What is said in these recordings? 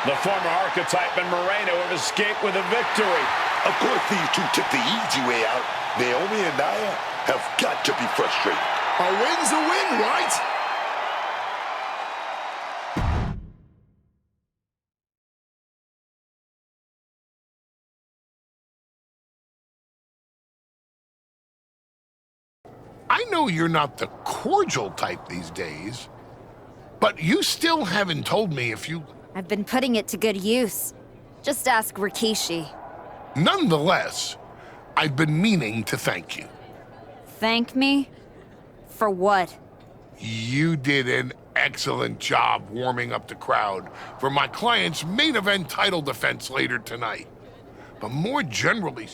The former archetype and Moreno have escaped with a victory. Of course, these two took the easy way out. Naomi and Nia have got to be frustrated. A win's a win, right? I know you're not the cordial type these days, but you still haven't told me if you... I've been putting it to good use. Just ask Rikishi. Nonetheless, I've been meaning to thank you. Thank me? For what? You did an excellent job warming up the crowd for my client's main event title defense later tonight. But more generally,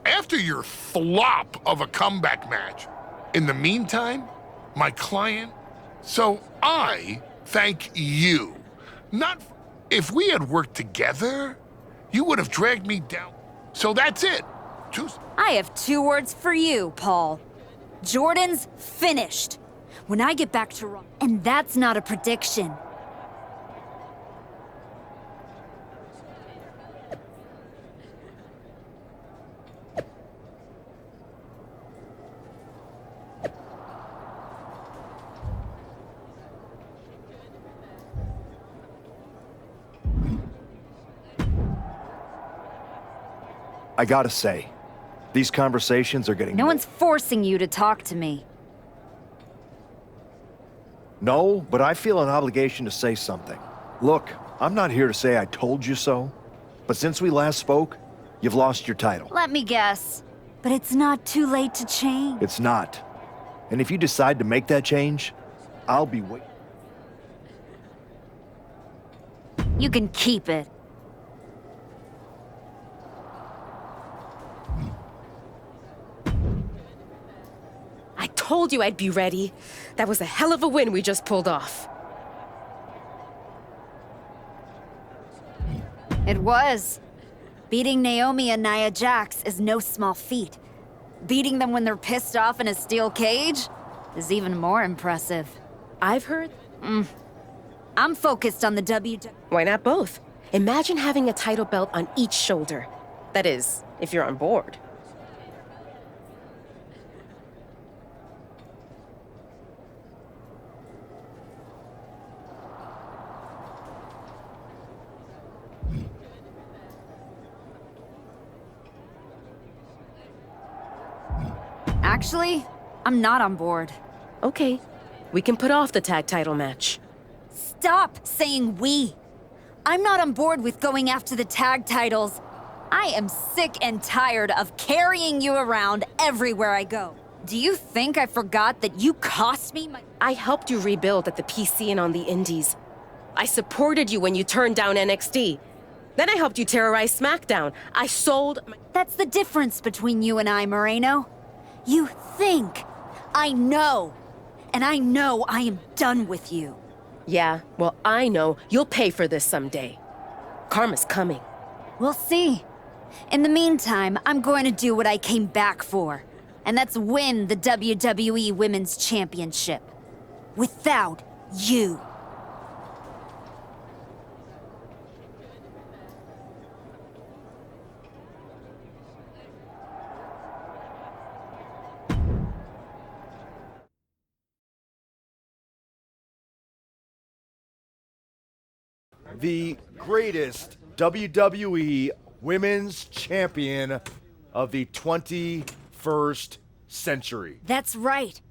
after your flop of a comeback match, in the meantime, my client... So I thank you. Not... If we had worked together, you would have dragged me down. So that's it. I have 2 words for you, Paul. Jordan's finished. When I get back to Raw... And that's not a prediction. I gotta say, these conversations are getting... No one's forcing you to talk to me. No, but I feel an obligation to say something. Look, I'm not here to say I told you so, but since we last spoke, you've lost your title. Let me guess. But it's not too late to change. It's not. And if you decide to make that change, I'll be waiting. You can keep it. I told you I'd be ready. That was a hell of a win we just pulled off. It was. Beating Naomi and Nia Jax is no small feat. Beating them when they're pissed off in a steel cage is even more impressive. I've heard... I'm focused on the WWE. Why not both? Imagine having a title belt on each shoulder. That is, if you're on board. Actually, I'm not on board. Okay, we can put off the tag title match. Stop saying we. I'm not on board with going after the tag titles. I am sick and tired of carrying you around everywhere I go. Do you think I forgot that you cost me my... I helped you rebuild at the PC and on the Indies. I supported you when you turned down NXT. Then I helped you terrorize SmackDown. I sold my... That's the difference between you and I, Moreno. You think. I know. And I know I am done with you. Yeah, well, I know you'll pay for this someday. Karma's coming. We'll see. In the meantime, I'm going to do what I came back for. And that's win the WWE Women's Championship. Without you. The greatest WWE Women's Champion of the 21st century. That's right.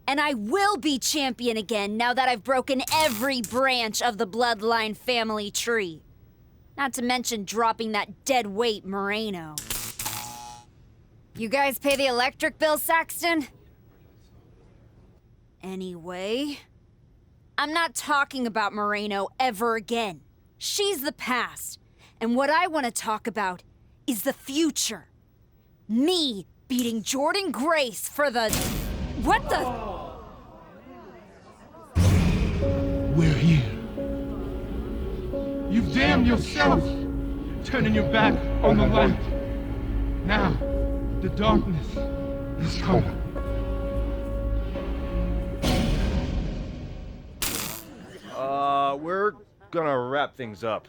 And I will be champion again now that I've broken every branch of the Bloodline family tree. Not to mention dropping that dead weight Moreno. You guys pay the electric bill, Saxton? Anyway, I'm not talking about Moreno ever again. She's the past. And what I want to talk about is the future. Me beating Jordan Grace for the... What the... We're here. You've damned yourself, turning your back on the light. Now, the darkness is coming. gonna wrap things up.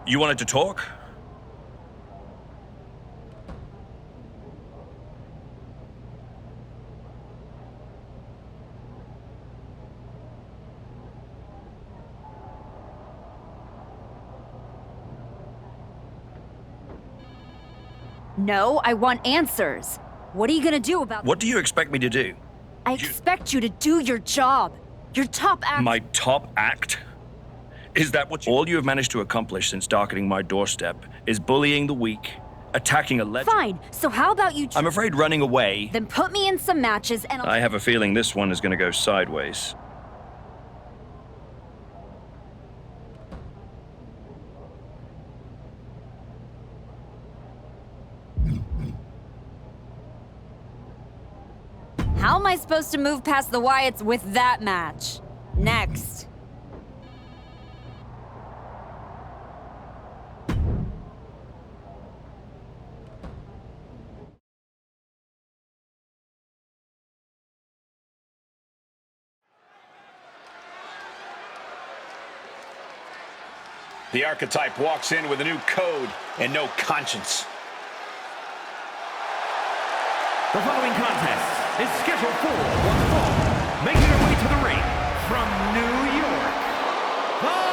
You wanted to talk? No, I want answers. What are you gonna do about What do you expect me to do? I expect you to do your job. Your top act. My top act? Is that what all you have managed to accomplish since darkening my doorstep is bullying the weak, attacking a legend? Fine, so how about you I'm afraid running away. Then put me in some matches and I have a feeling this one is going to go sideways. How am I supposed to move past the Wyatts with that match? Next. The archetype walks in with a new code and no conscience. The following contest is scheduled for one fall. Making her way to the ring from New York, the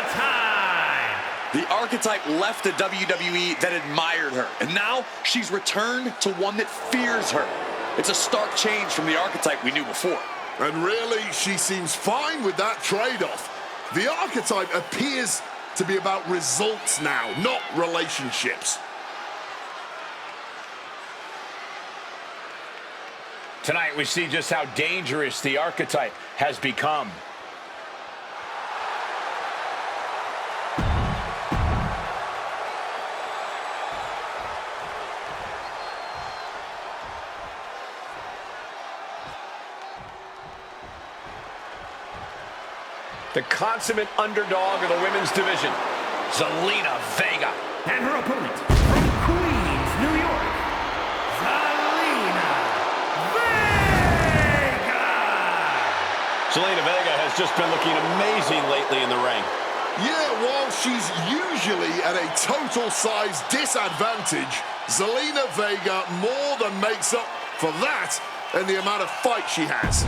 Archetype! The Archetype left a WWE that admired her, and now she's returned to one that fears her. It's a stark change from the Archetype we knew before. And really, she seems fine with that trade-off. The Archetype appears to be about results now, not relationships. Tonight we see just how dangerous the archetype has become. The consummate underdog of the women's division, Zelina Vega. And her opponent from Queens, New York, Zelina Vega has just been looking amazing lately in the ring. Yeah, while she's usually at a total size disadvantage, Zelina Vega more than makes up for that and the amount of fight she has.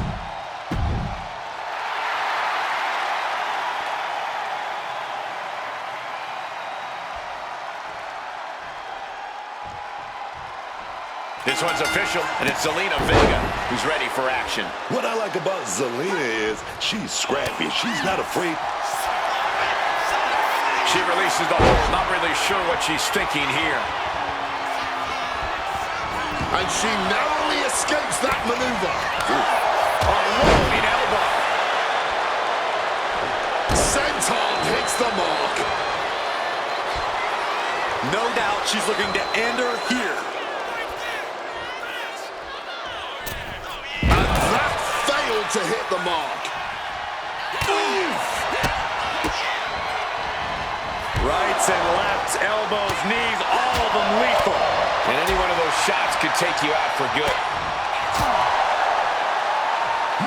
This one's official, and it's Zelina Vega who's ready for action. What I like about Zelina is she's scrappy. She's not afraid. She releases the hold, not really sure what she's thinking here. And she narrowly escapes that maneuver. A rolling elbow. Senton hits the mark. No doubt she's looking to end her here. To hit the mark. Rights and lefts, elbows, knees, all of them lethal. And any one of those shots could take you out for good.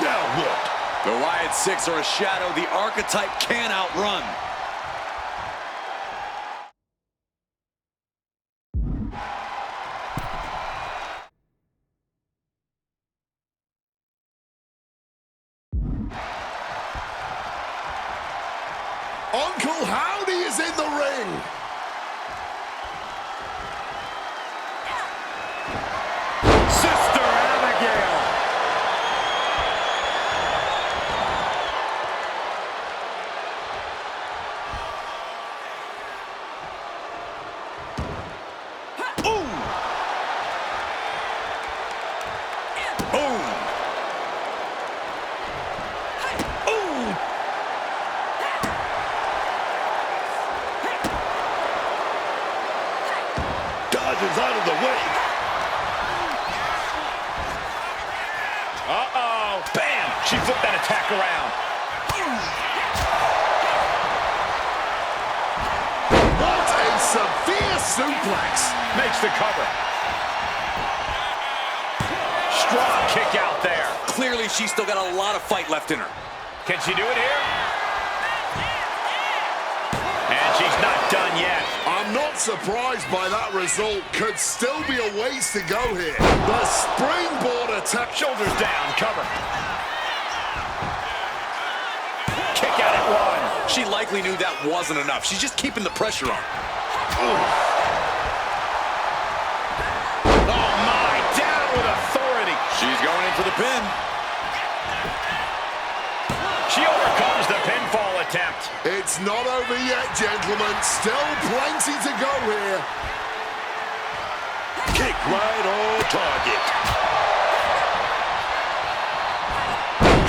Now what? The Wyatt Six are a shadow the Archetype can't outrun. Uncle Howdy is in the ring. Sister Abigail. Boom! Boom! challenger's out of the way. Uh-oh. Bam! She flipped that attack around. What a severe suplex. Makes the cover. Strong kick out there. Clearly, she's still got a lot of fight left in her. Can she do it here? And she's not done yet. I'm not surprised by that result. Could still be a ways to go here. The springboard attack. Shoulders down, cover. Kick out at one. She likely knew that wasn't enough. She's just keeping the pressure on. Oh my, down with authority. She's going in for the pin. She overcomes the pinfall attempt. It's not over yet, gentlemen. Still plenty to go here. Kick right on target.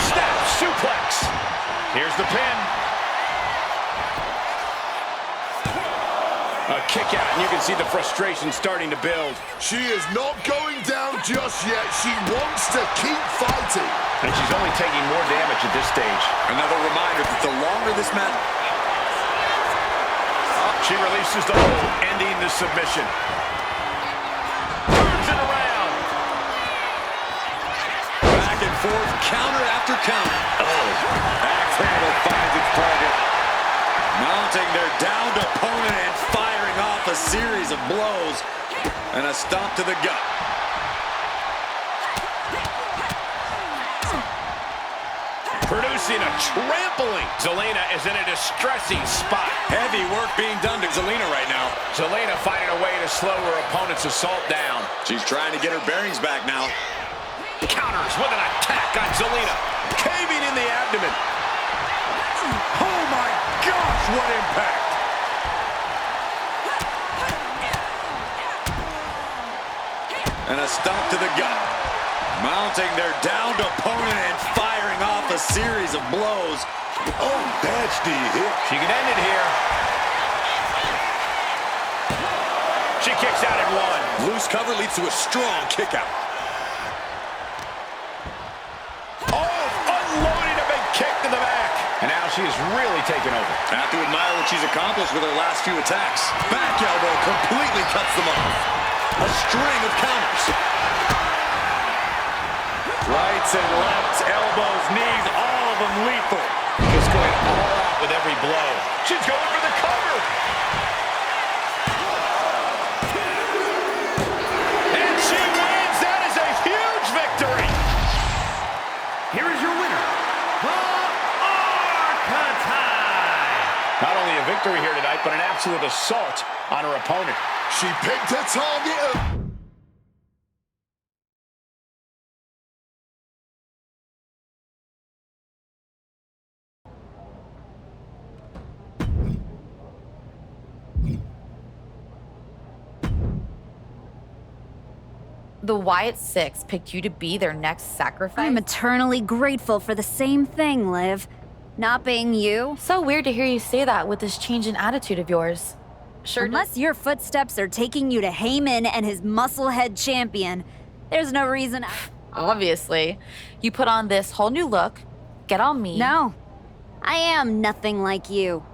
Snap suplex. Here's the pin. A kick out, and you can see the frustration starting to build. She is not going down just yet. She wants to keep fighting. And she's only taking more damage at this stage. Another reminder that the longer this match... She releases the hold, ending the submission. Turns it around. Back and forth, counter after counter. Axe handle finds its target. Mounting their downed opponent and firing off a series of blows. And a stomp to the gut. Producing a trampling. Zelina is in a distressing spot. Heavy work being done to Zelina right now. Zelina finding a way to slow her opponent's assault down. She's trying to get her bearings back now. Counters with an attack on Zelina. Caving in the abdomen. Oh my gosh, what impact. And a stomp to the gut. Mounting their downed opponent and firing off a series of blows. Oh, that's the hit. She can end it here. She kicks out at one. Loose cover leads to a strong kick out. Oh, unloading a big kick to the back. And now she is really taking over. Have to admire what she's accomplished with her last few attacks. Back elbow completely cuts them off. A string of counters. Rights and lefts, elbows, knees, all of them lethal. Just going all out with every blow. She's going for the cover. And she wins. That is a huge victory. Here is your winner, the Archetype. Not only a victory here tonight, but an absolute assault on her opponent. She picked her target. The Wyatt Six picked you to be their next sacrifice? I'm eternally grateful for the same thing, Liv. Not being you. So weird to hear you say that with this change in attitude of yours. Sure. Unless your footsteps are taking you to Heyman and his musclehead champion, there's no reason. Obviously. You put on this whole new look, get all mean. No, I am nothing like you.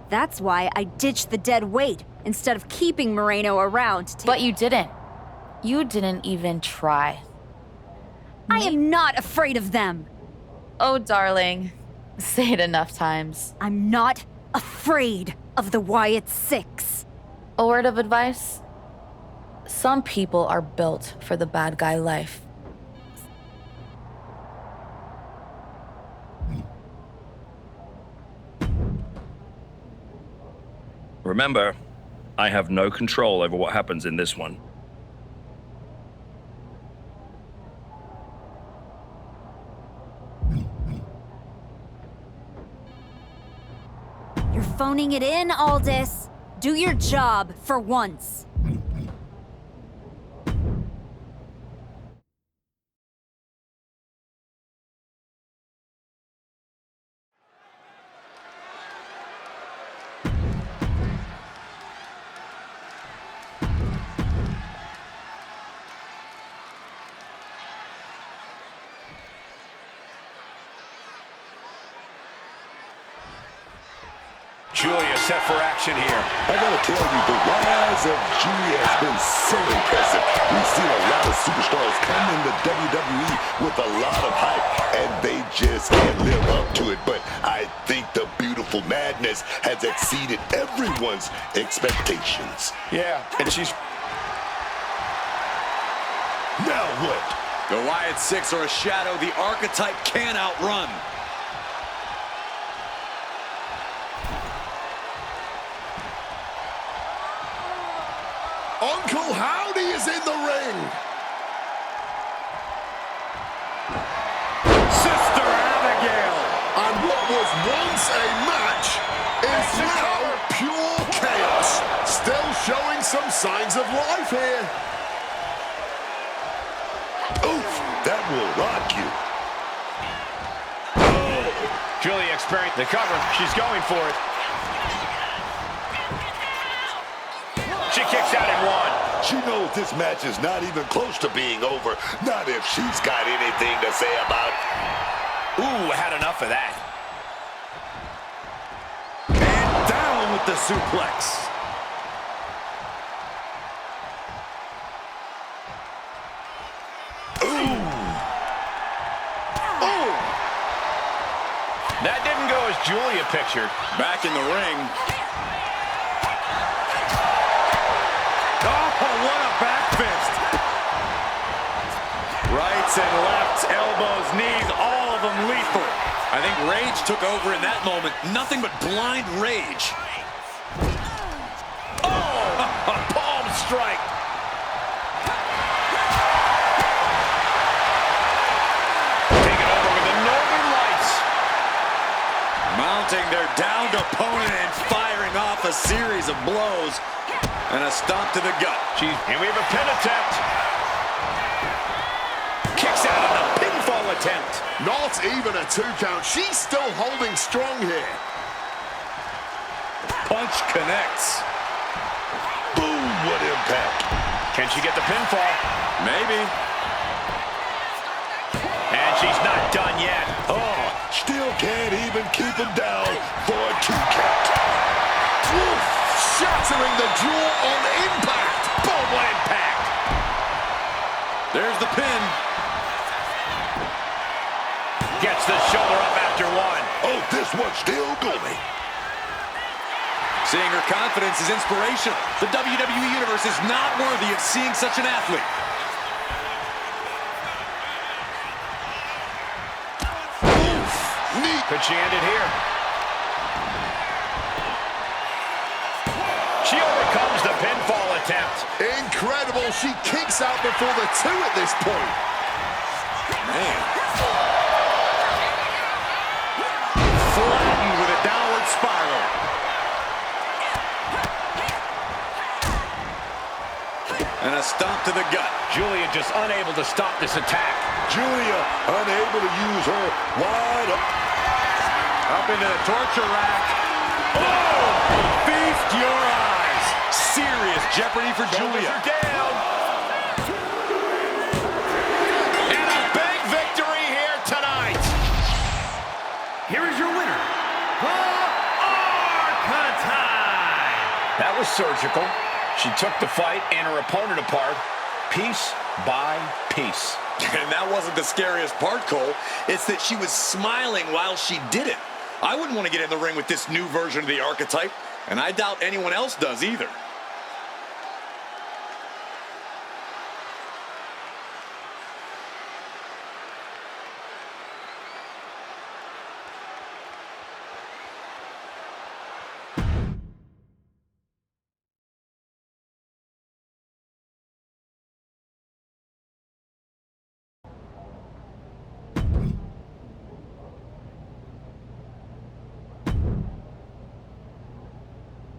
That's why I ditched the dead weight instead of keeping Moreno around. But you didn't. You didn't even try. I am not afraid of them. Oh, darling. Say it enough times. I'm not afraid of the Wyatt Six. A word of advice? Some people are built for the bad guy life. Remember, I have no control over what happens in this one. You're phoning it in, Aldis. Do your job for once. Julia set for action here. I gotta tell you, the rise of Julia has been so impressive. We've seen a lot of superstars come into WWE with a lot of hype, and they just can't live up to it. But I think the beautiful madness has exceeded everyone's expectations. Yeah, and she's... Now what? The Wyatt Six are a shadow the Archetype can't outrun. Uncle Howdy is in the ring. Sister Abigail. And what was once a match is now pure chaos. Still showing some signs of life here. Oof, that will rock you. Julia experienced the cover. She's going for it. She kicks out in one. She knows this match is not even close to being over. Not if she's got anything to say about it. Ooh, had enough of that. And down with the suplex. That didn't go as Julia pictured. Back in the ring. Oh, what a back fist. Rights and lefts, elbows, knees, all of them lethal. I think rage took over in that moment. Nothing but blind rage. Oh, a palm strike. Taking over with the Northern Lights. Mounting their downed opponent and firing off a series of blows. And a stomp to the gut. And we have a pin attempt. Kicks out of the pinfall attempt. Not even a 2 count. She's still holding strong here. Punch connects. Boom, what impact. Can she get the pinfall? Maybe. And she's not done yet. Oh, still can't even keep him down for a 2 count. Woof, shattering the jaw on impact. Boom, what impact. There's the pin. Gets the shoulder up after one. Oh, this one's still going. Seeing her confidence is inspirational. The WWE Universe is not worthy of seeing such an athlete. Oof, neat. Could she end it here? She overcomes the pinfall attempt. Incredible. She kicks out before the 2 at this point. Man. Flattened with a downward spiral. And a stomp to the gut. Julia just unable to stop this attack. Julia unable to use her wide up. Up into the torture rack. Oh! Feast your eyes. Serious jeopardy for Julia. Shoulders are down. And a big victory here tonight. Here is your winner, the Archetype. That was surgical. She took the fight and her opponent apart, piece by piece. And that wasn't the scariest part, Cole. It's that she was smiling while she did it. I wouldn't want to get in the ring with this new version of the Archetype, and I doubt anyone else does either.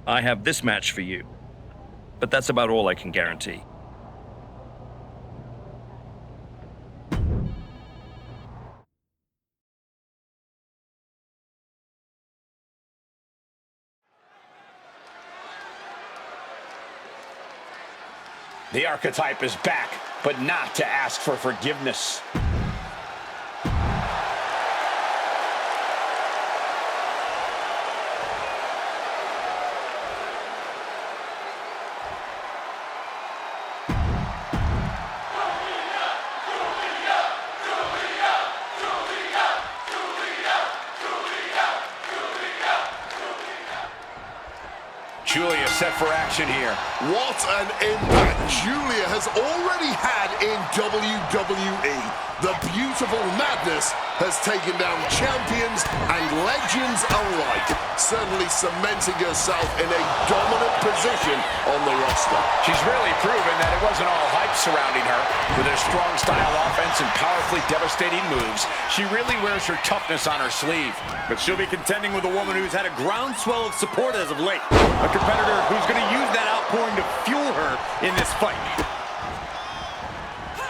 I have this match for you, but that's about all I can guarantee. The Archetype is back, but not to ask for forgiveness. Julia set for action here. What an impact Julia has already had in WWE. The beautiful madness has taken down champions and legends alike, certainly cementing herself in a dominant position on the roster. She's really proven that it wasn't all hype surrounding her. With her strong style offense and powerfully devastating moves, she really wears her toughness on her sleeve. But she'll be contending with a woman who's had a groundswell of support as of late. A competitor who's going to use that outpouring to fuel her in this fight.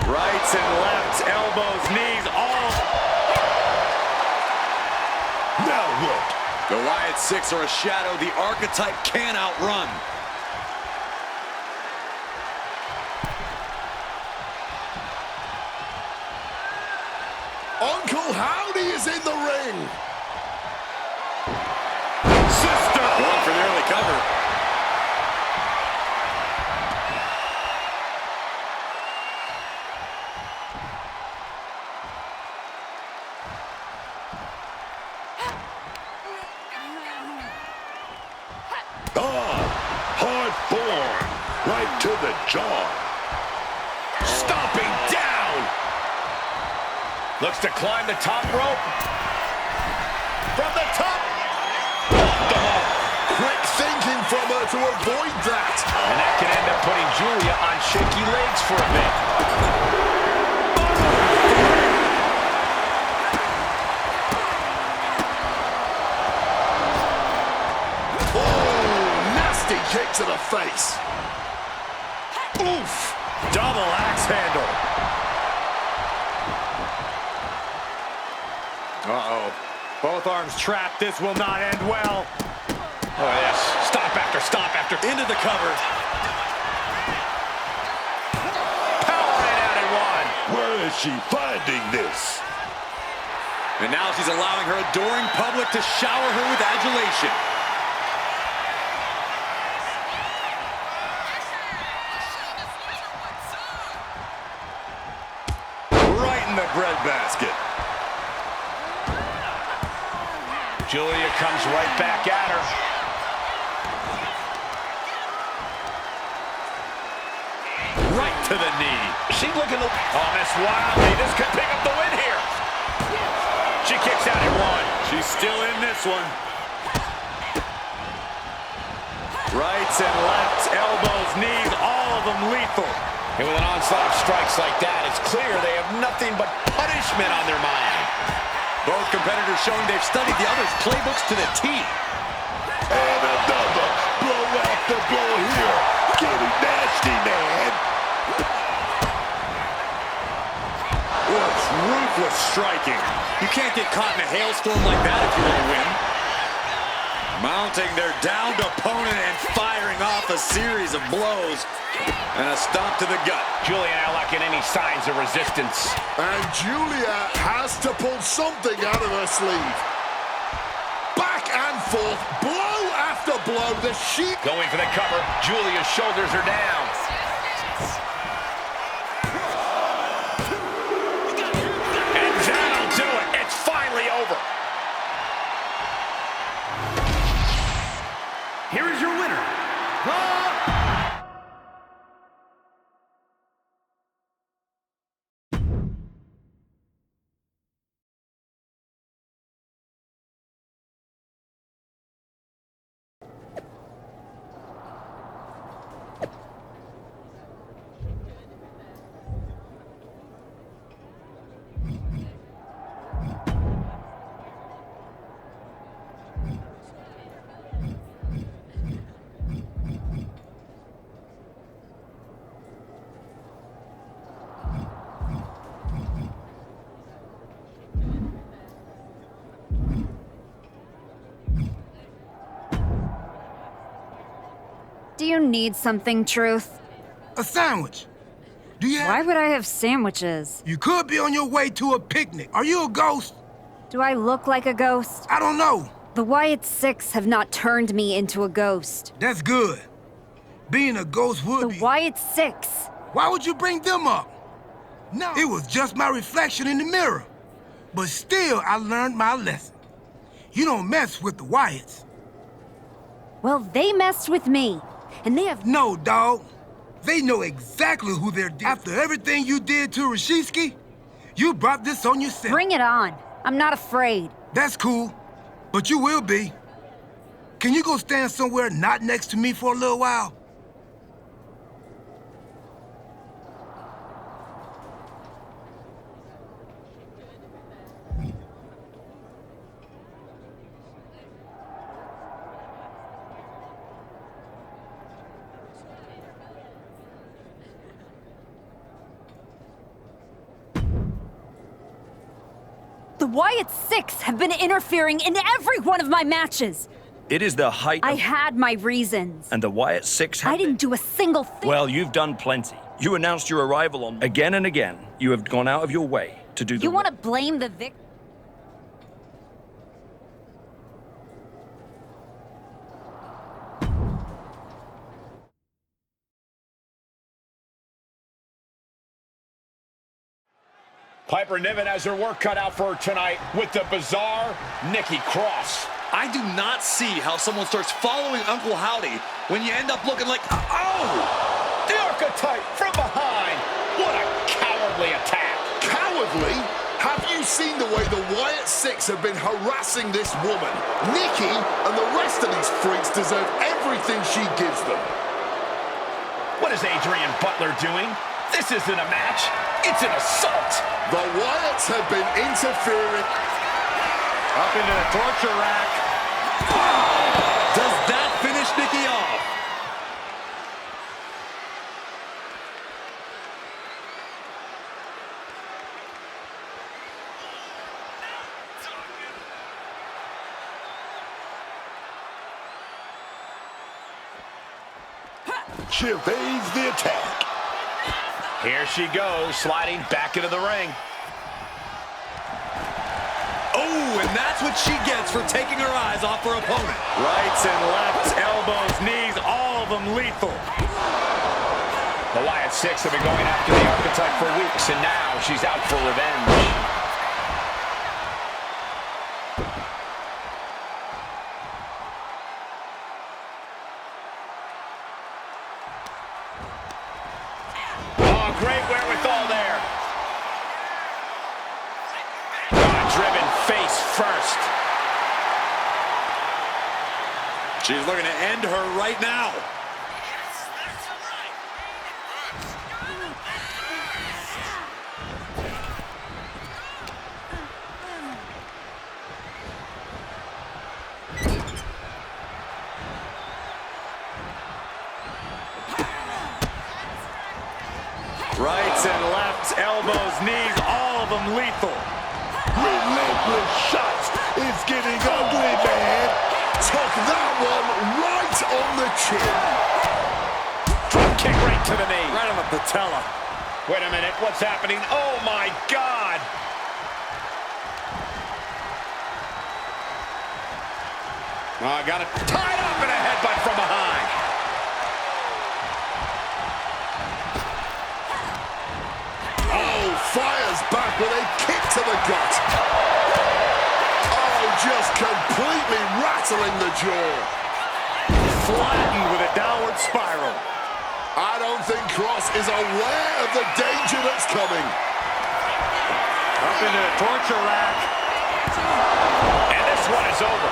Rights and lefts, elbows, knees, all. Now what? The Wyatt Six are a shadow the archetype can't outrun. Uncle Howdy is in the ring. Sister! One for the early cover. Hard form, right to the jaw. Stomping down. Looks to climb the top rope. From the top. Quick thinking from her to avoid that. And that can end up putting Julia on shaky legs for a bit. Kick to the face. Oof. Double axe handle. Uh-oh. Both arms trapped. This will not end well. Oh, yes. Stomp after. Into the cover. Powering out at one. Where is she finding this? And now she's allowing her adoring public to shower her with adulation. Breadbasket. Julia comes right back at her. Right to the knee. She's looking to... Oh, Miss Wiley, this could pick up the win here. She kicks out at one. She's still in this one. Rights and lefts, elbows, knees, all of them lethal. And with an onslaught of strikes like that, it's clear they have nothing but punishment on their mind. Both competitors showing they've studied the other's playbooks to the T. And another blow after blow here. Getting nasty, man. It's ruthless striking. You can't get caught in a hailstorm like that if you want to win. Mounting their downed opponent and firing off a series of blows. And a stomp to the gut. Julia not lacking any signs of resistance. And Julia has to pull something out of her sleeve. Back and forth, blow after blow. The sheep going for the cover. Julia's shoulders are down. And that'll do it. It's finally over. Here is your winner, Do you need something, Truth? A sandwich. Do you have... Why would I have sandwiches? You could be on your way to a picnic. Are you a ghost? Do I look like a ghost? I don't know. The Wyatt Six have not turned me into a ghost. That's good. Being a ghost would be... The Wyatt Six. Why would you bring them up? No. It was just my reflection in the mirror. But still, I learned my lesson. You don't mess with the Wyatts. Well, they messed with me, and they have... No, dawg. They know exactly who they're... After everything you did to Rashitsky, you brought this on yourself. Bring it on. I'm not afraid. That's cool, but you will be. Can you go stand somewhere not next to me for a little while? The Wyatt Six have been interfering in every one of my matches. It is the height I of... had my reasons. And the Wyatt Six have... I didn't do a single thing. Well, you've done plenty. You announced your arrival on... Again and again, you have gone out of your way to do the... You want to blame the victim? Piper Niven has her work cut out for her tonight with the bizarre Nikki Cross. I do not see how someone starts following Uncle Howdy when you end up looking like, oh! The archetype from behind. What a cowardly attack. Cowardly? Have you seen the way the Wyatt Six have been harassing this woman? Nikki and the rest of these freaks deserve everything she gives them. What is Adrian Butler doing? This isn't a match. It's an assault. The Wyatts have been interfering. Up into the torture rack. Does that finish Nikki off? She evades the attack. Here she goes, sliding back into the ring. Oh, and that's what she gets for taking her eyes off her opponent. Rights and lefts, elbows, knees, all of them lethal. The Wyatt Six have been going after the archetype for weeks, and now she's out for revenge. Great wherewithal there. Driven face first. She's looking to end her right now. Rights and lefts, elbows, knees, all of them lethal. Relentless shots. It's getting ugly, man. Took that one right on the chin. Drop kick right to the knee. Right on the patella. Wait a minute, what's happening? Oh my God! Got it tied up in a headbutt from behind. Fires back with a kick to the gut. Oh, just completely rattling the jaw. Flattened with a downward spiral. I don't think Cross is aware of the danger that's coming. Up into the torture rack. And this one is over.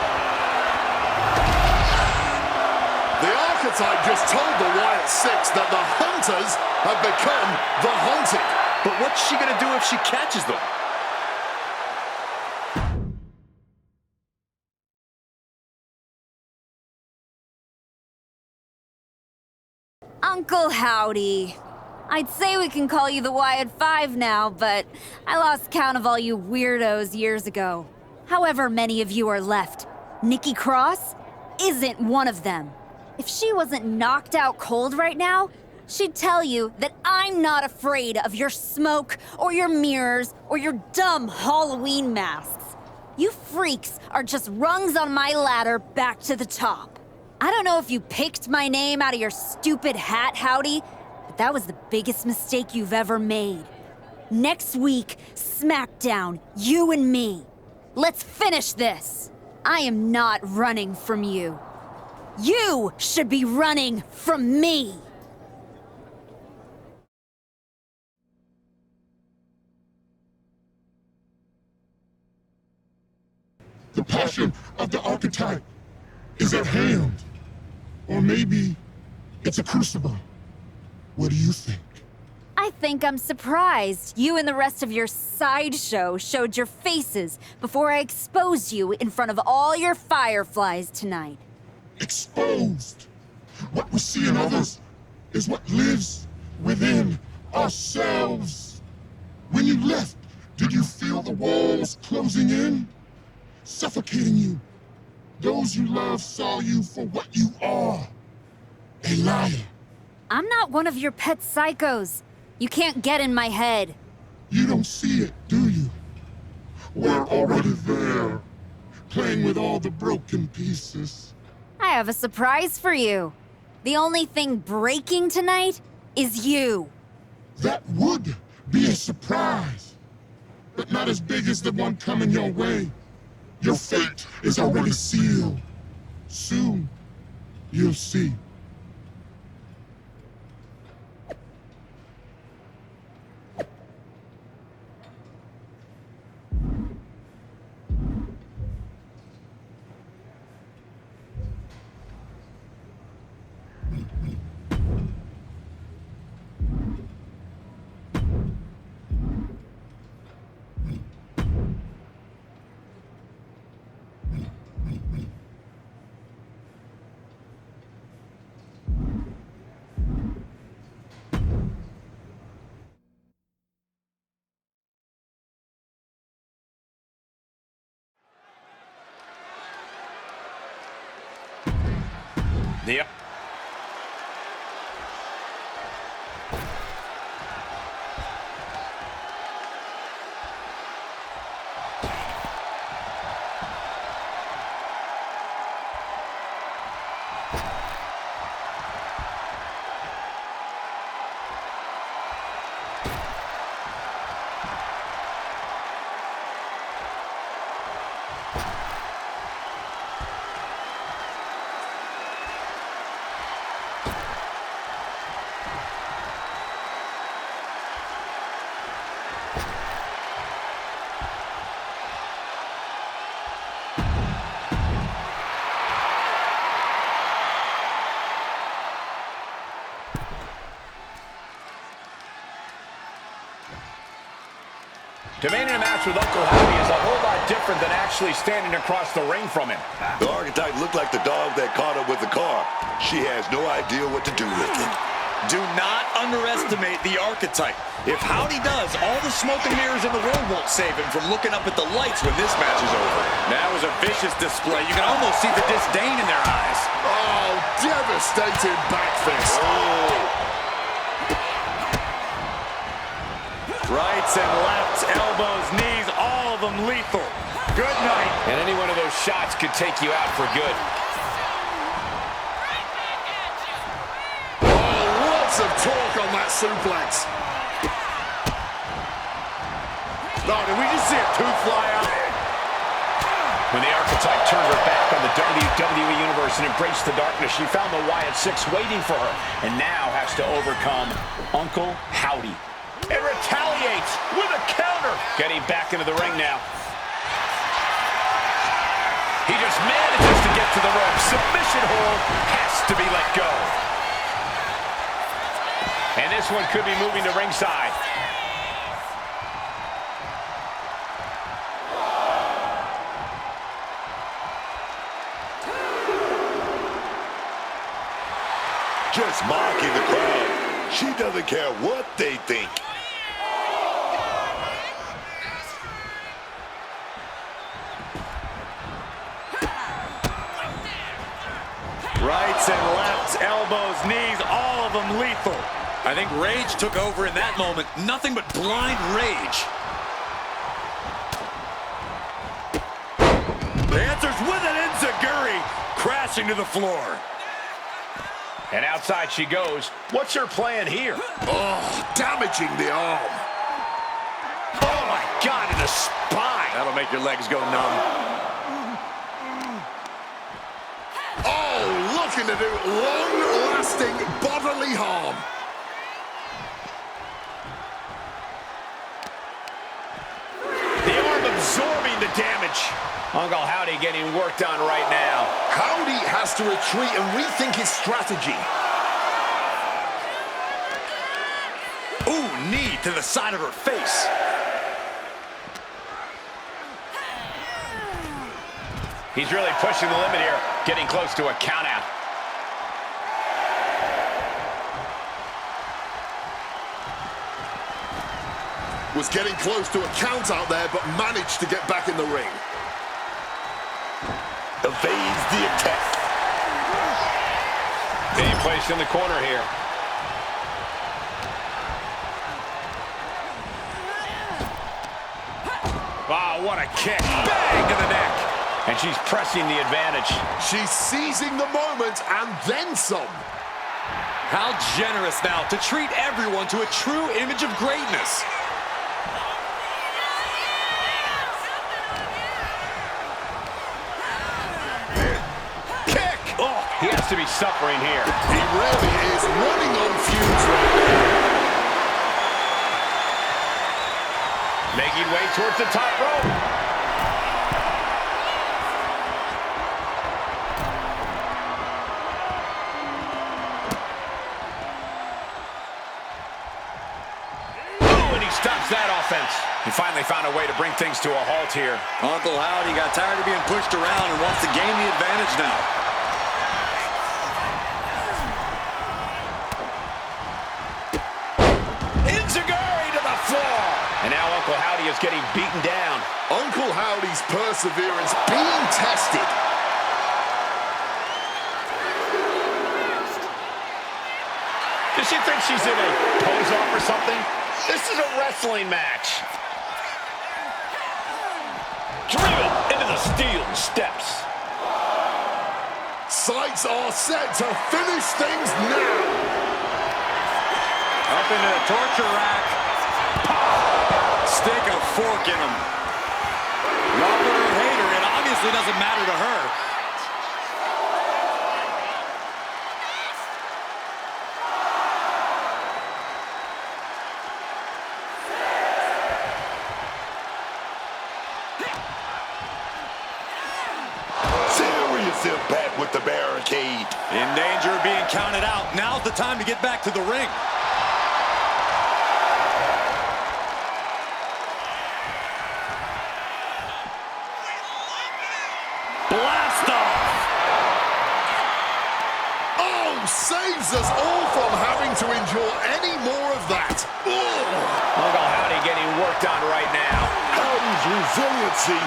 The archetype just told the Wyatt Six that the hunters have become the hunted. But what's she gonna do if she catches them? Uncle Howdy. I'd say we can call you the Wyatt Five now, but I lost count of all you weirdos years ago. However many of you are left, Nikki Cross isn't one of them. If she wasn't knocked out cold right now, she'd tell you that I'm not afraid of your smoke or your mirrors or your dumb Halloween masks. You freaks are just rungs on my ladder back to the top. I don't know if you picked my name out of your stupid hat, Howdy, but that was the biggest mistake you've ever made. Next week, SmackDown, you and me. Let's finish this. I am not running from you. You should be running from me! The passion of the archetype is at hand. Or maybe it's a crucible. What do you think? I think I'm surprised you and the rest of your sideshow showed your faces before I exposed you in front of all your fireflies tonight. Exposed. What we see in others is what lives within ourselves. When you left, did you feel the walls closing in? Suffocating you. Those you love saw you for what you are. A liar. I'm not one of your pet psychos. You can't get in my head. You don't see it, do you? We're already there, playing with all the broken pieces. I have a surprise for you. The only thing breaking tonight is you. That would be a surprise, but not as big as the one coming your way. Your fate is already sealed. Soon, you'll see. The Demanding a match with Uncle Howdy is a whole lot different than actually standing across the ring from him. The archetype looked like the dog that caught up with the car. She has no idea what to do with it. Do not underestimate the archetype. If Howdy does, all the smoke and mirrors in the world won't save him from looking up at the lights when this match is over. That was a vicious display. You can almost see the disdain in their eyes. Oh, devastating back fist. Rights and lefts, elbows, knees, all of them lethal. Good night. And any one of those shots could take you out for good. Oh, lots of torque on that suplex. No, did we just see a tooth fly out? When the archetype turned her back on the WWE Universe and embraced the darkness, she found the Wyatt Six waiting for her, and now has to overcome Uncle Howdy. And retaliates with a counter. Getting back into the ring now. He just manages to get to the rope. Submission hold has to be let go. And this one could be moving to ringside. Just mocking the crowd. She doesn't care what they think. Rights and lefts, elbows, knees, all of them lethal. I think rage took over in that moment. Nothing but blind rage. The answer's with an enziguri, crashing to the floor. And outside she goes. What's her plan here? Oh, damaging the arm. Oh, my God, in the spine. That'll make your legs go numb. Oh, look looking to do long-lasting bodily harm. The arm absorbing the damage. Uncle Howdy getting worked on right now. Howdy has to retreat and rethink his strategy. Ooh, knee to the side of her face. He's really pushing the limit here, getting close to a countout. Was getting close to a count out there, but managed to get back in the ring. Evades the attack. Being placed in the corner here. Wow, what a kick. Bang to the neck. And she's pressing the advantage. She's seizing the moment and then some. How generous now to treat everyone to a true image of greatness. Kick! Oh, he has to be suffering here. He really is running on fumes right now. Making way towards the top rope. Oh, and he stops that offense. He finally found a way to bring things to a halt here. Uncle Howdy got tired of being pushed around and wants to gain the advantage now. Enziguri to the floor. And now Uncle Howdy is getting beaten down. Uncle Howdy's perseverance being tested. Does she think she's in a pose-off or something? This is a wrestling match. Driven into the steel steps. Sights are set to finish things now. Up into the torture rack. Stick a fork in him. Love her or hate her, it obviously doesn't matter to her. Serious impact with the barricade. In danger of being counted out. Now's the time to get back to the ring. Blast off! Oh, saves us all from having to endure any more of that. Uncle Howdy getting worked on right now. Howdy's resiliency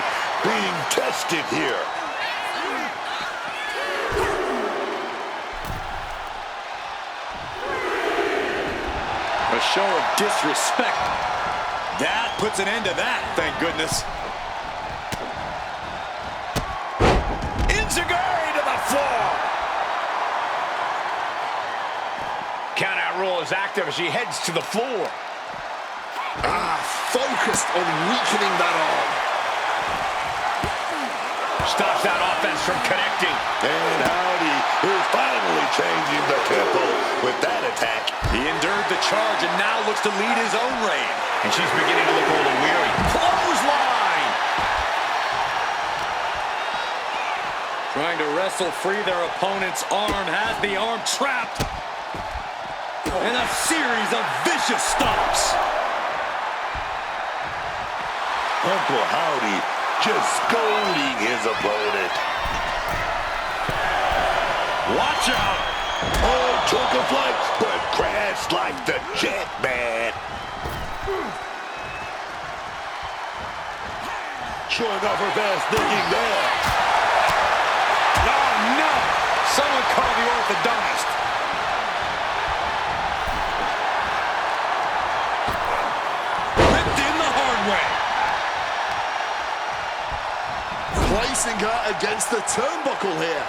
being tested here. A show of disrespect. That puts an end to that, thank goodness. Enziguri to the floor. Countout rule is active as she heads to the floor. Focused on weakening that arm. Stops that offense from connecting. And Howdy is finally changing the tempo with that attack. He endured the charge and now looks to lead his own reign. And she's beginning to look a little weary. Clothesline! Trying to wrestle free their opponent's arm, has the arm trapped. And a series of vicious stomps. Uncle Howdy just scolding his opponent. Watch out! Oh, took a flight, but crashed like the jet, man. Showing off her fast thinking there. Oh, no! Someone call the orthodontist. Ripped in the hard way. Placing her against the turnbuckle here.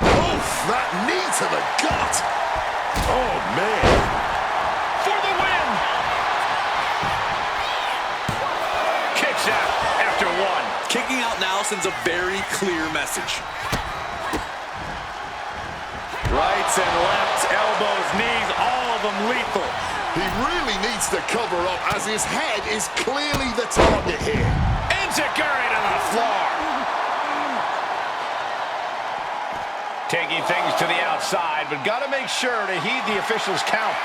Oof, that knee to the gut. Oh, man. For the win! Kicks out after now sends a very clear message. Rights and lefts, elbows, knees, all of them lethal. He really needs to cover up as his head is clearly the target here. Enziguri to the floor. Taking things to the outside, but got to make sure to heed the official's count.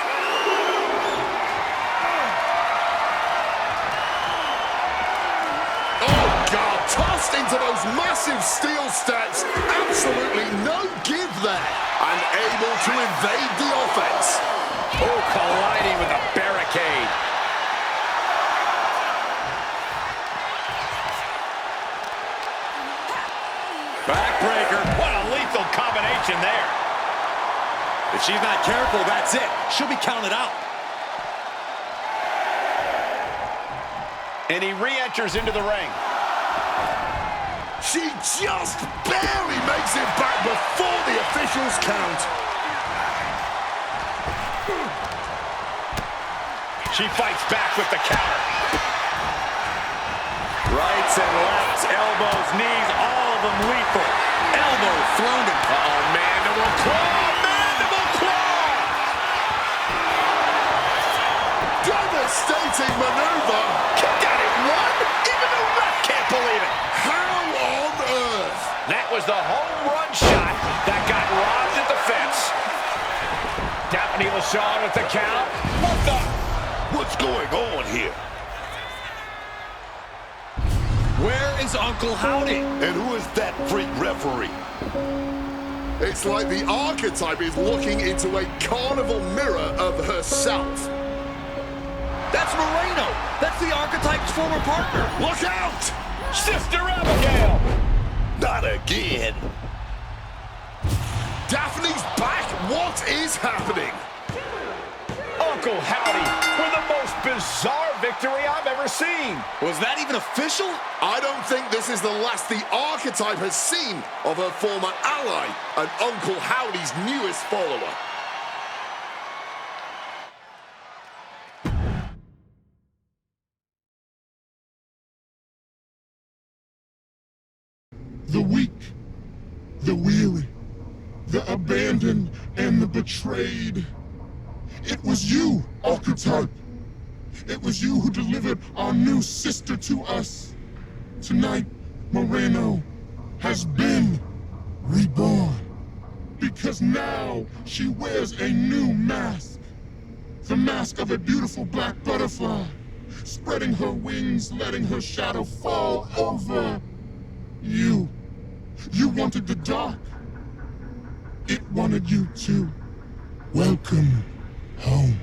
Oh, God, tossed into those massive steel steps. Absolutely no give there. And able to evade the offense. Oh, colliding with the barricade. Backbreaker. What a lethal combination there. If she's not careful, that's it. She'll be counted out. And he re-enters into the ring. She just barely makes it back before the officials count. She fights back with the counter. Rights and lefts, elbows, knees, all of them lethal. Elbow thrown to... Uh-oh, mandible claw! Mandible claw! Devastating maneuver. Kicked out at one? Even the ref can't believe it. How on earth? That was the home run shot that got robbed at the fence. Daphne LaShawn with the count. What the? What's going on here? Where is Uncle Howdy? And who is that freak referee? It's like the archetype is looking into a carnival mirror of herself. That's Moreno. That's the archetype's former partner. Look out! Sister Abigail! Not again. Daphne's back. What is happening? Uncle Howdy with the most bizarre victory I've ever seen. Was that even official? I don't think this is the last the archetype has seen of her former ally and Uncle Howdy's newest follower. The weak, the weary, the abandoned, and the betrayed. It was you, archetype. It was you who delivered our new sister to us. Tonight, Moreno has been reborn. Because now she wears a new mask. The mask of a beautiful black butterfly, spreading her wings, letting her shadow fall over you. You wanted the dark. It wanted you too. Welcome home.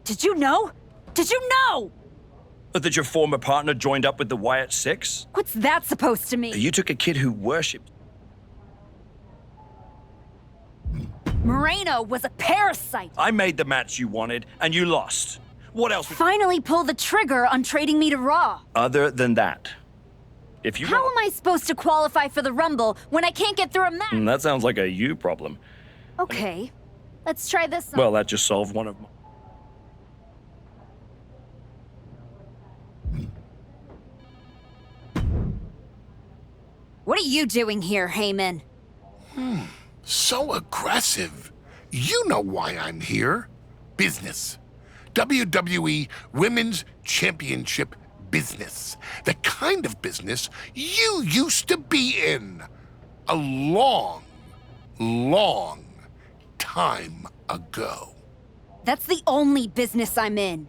Did you know? Did you know? That your former partner joined up with the Wyatt Six? What's that supposed to mean? You took a kid who worshipped. Moreno was a parasite. I made the match you wanted, and you lost. What else? Finally pull the trigger on trading me to Raw. Other than that, if you... How am I supposed to qualify for the Rumble when I can't get through a match? That sounds like a you problem. Okay, let's try this. Well, that just solved one of them. What are you doing here, Heyman? So aggressive. You know why I'm here. Business. WWE Women's Championship business. The kind of business you used to be in. A long, long time ago. That's the only business I'm in.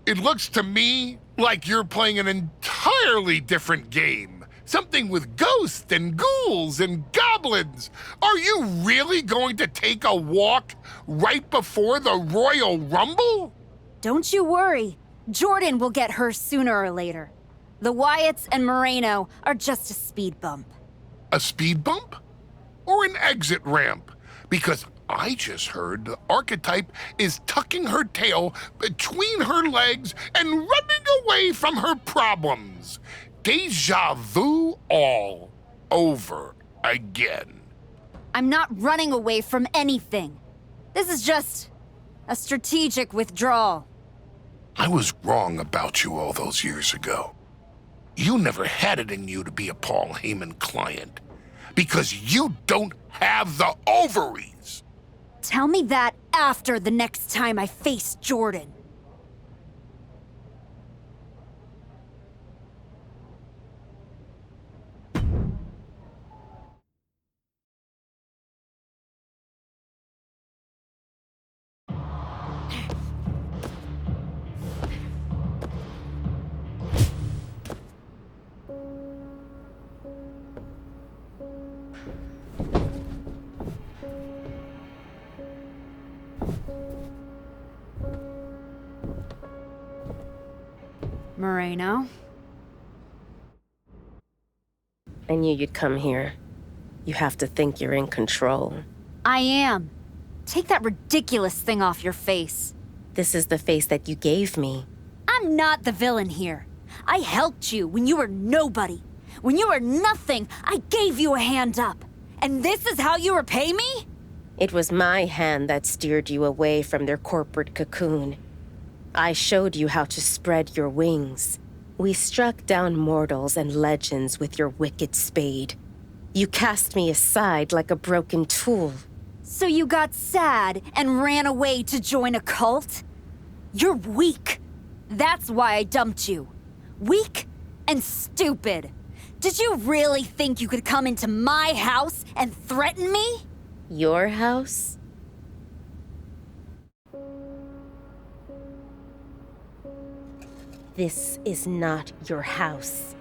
It looks to me like you're playing an entirely different game. Something with ghosts and ghouls and goblins. goblins. Are you really going to take a walk right before the Royal Rumble? Don't you worry. Jordan will get hers sooner or later. The Wyatts and Moreno are just a speed bump. A speed bump? Or an exit ramp? Because I just heard the archetype is tucking her tail between her legs and running away from her problems. Deja vu all over again. I'm not running away from anything. This is just a strategic withdrawal. I was wrong about you all those years ago. You never had it in you to be a Paul Heyman client because you don't have the ovaries. Tell me that after the next time I face Jordan. Moreno? I knew you'd come here. You have to think you're in control. I am. Take that ridiculous thing off your face. This is the face that you gave me. I'm not the villain here. I helped you when you were nobody. When you were nothing, I gave you a hand up. And this is how you repay me? It was my hand that steered you away from their corporate cocoon. I showed you how to spread your wings. We struck down mortals and legends with your wicked spade. You cast me aside like a broken tool. So you got sad and ran away to join a cult? You're weak. That's why I dumped you. Weak and stupid. Did you really think you could come into my house and threaten me? Your house? This is not your house.